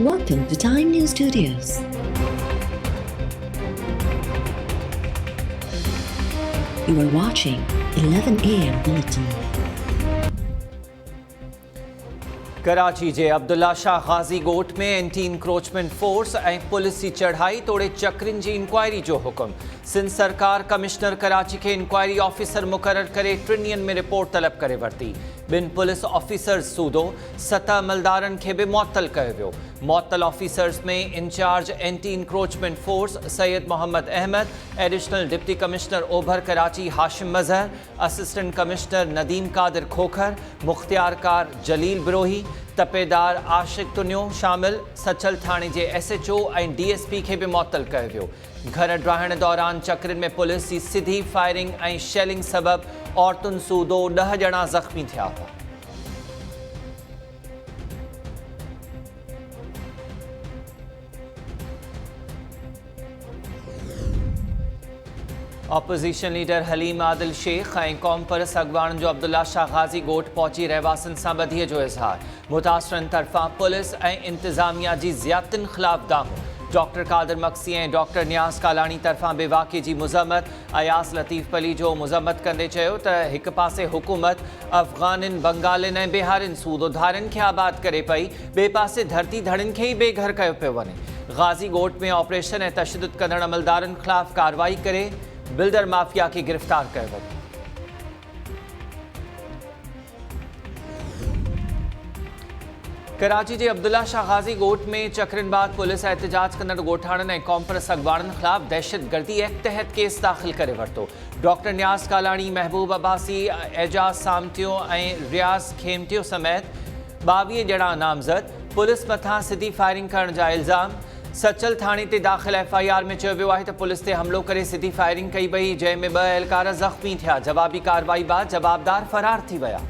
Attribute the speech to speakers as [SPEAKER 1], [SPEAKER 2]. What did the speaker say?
[SPEAKER 1] Welcome to Time News Studios. You are watching 11 AM Bulletin.
[SPEAKER 2] Karachi जे अब्दुल्ला शाह गाजी गोट में anti encroachment force ऐं police जी चढ़ाई तोड़े चक्रिन जी inquiry जो हुक्म। सिंध सरकार कमिश्नर कराची के इंक्वायरी ऑफिसर मुकर्रर करे 3 ॾींहनि में रिपोर्ट तलब करे वरिती। 2 पुलिस ऑफिसर्स सूदो 7 अमलदारनि खे बि मुअत्तल कयो वियो। मुअत्तल ऑफिसर्स में incharge anti encroachment force Syed Mohammad Ahmed, additional deputy commissioner ओभर कराची हाशिम मजहर, असिस्टेंट कमिश्नर नदीम कादिर खोखर, मुख्तियार कार जलील बिरोही, तपेदार आशिक तुनियो शामिल। सचल थाने जे SHO ऐं DSP खे बि मुअत्तल कयो वियो। घर ड्राहण दौरान चक्रिन में पुलिस जी सिधी फायरिंग ऐं शेलिंग सबब औरतुनि सूदो 10 ॼणा ज़ख्मी थिया हुआ। ऑपोजिशन लीडर हलीम आदिल शेख ऐं क़ौम परस्त अॻवाननि जो अब्दुल्ला शाह गाजी गोट पहुची रहवासियुनि सां ॿधीअ जो इज़हार। मुतासिरनि तरफ़ां पुलिस ऐं इंतिज़ामिया जी ज़ियादतियुनि ख़िलाफ़ दांहूं। डॉक्टर कादिर मक्सी ऐं डॉक्टर नियाज़ कालानी तरफ़ां बि वाक़े जी मुज़म्मत। अयास लतीफ़ पली जो मुज़म्मत कंदे चयो त हिक पासे हुकूमत अफ़गानिन, बंगालिन ऐं बिहारिन सूदोधारनि खे आबाद करे पई, ॿिए पासे धरती धड़नि खे ई बेघर कयो पियो वञे। गाज़ी गोट में ऑपरेशन ऐं तशद्दुद कंदड़ अमलदारनि ख़िलाफ़ कार्रवाई करे बिल्डर माफिया खे गिरफ़्तार कयो वियो। कराची जे अब्दुल्ला शाह गाजी गोट में चक्रिन बाद पुलिस एहतजाज कंदड़ ॻोठाणनि ऐं क़ौम परस्त अॻवाननि ख़िलाफ़ दहशतगर्दी एक्ट तहत केस दाख़िल करे वरितो। डॉक्टर नियाज़ कालानी, महबूब अब्बासी, एजाज सामटियो ऐं रियाज़ खेमटियो समेत 22 ॼणा नामज़द पुलिस मथां सिधी फायरिंग करण जा इल्ज़ाम। सचल थाणे ते दाख़िल FIR में चयो वियो आहे त पुलिस ते हमलो करे सिधी फायरिंग कई वई, जंहिं में 2 एहलकार ज़ख्मी थिया। जवाबी कार्रवाई बाद जवाबदार फ़रार थी विया।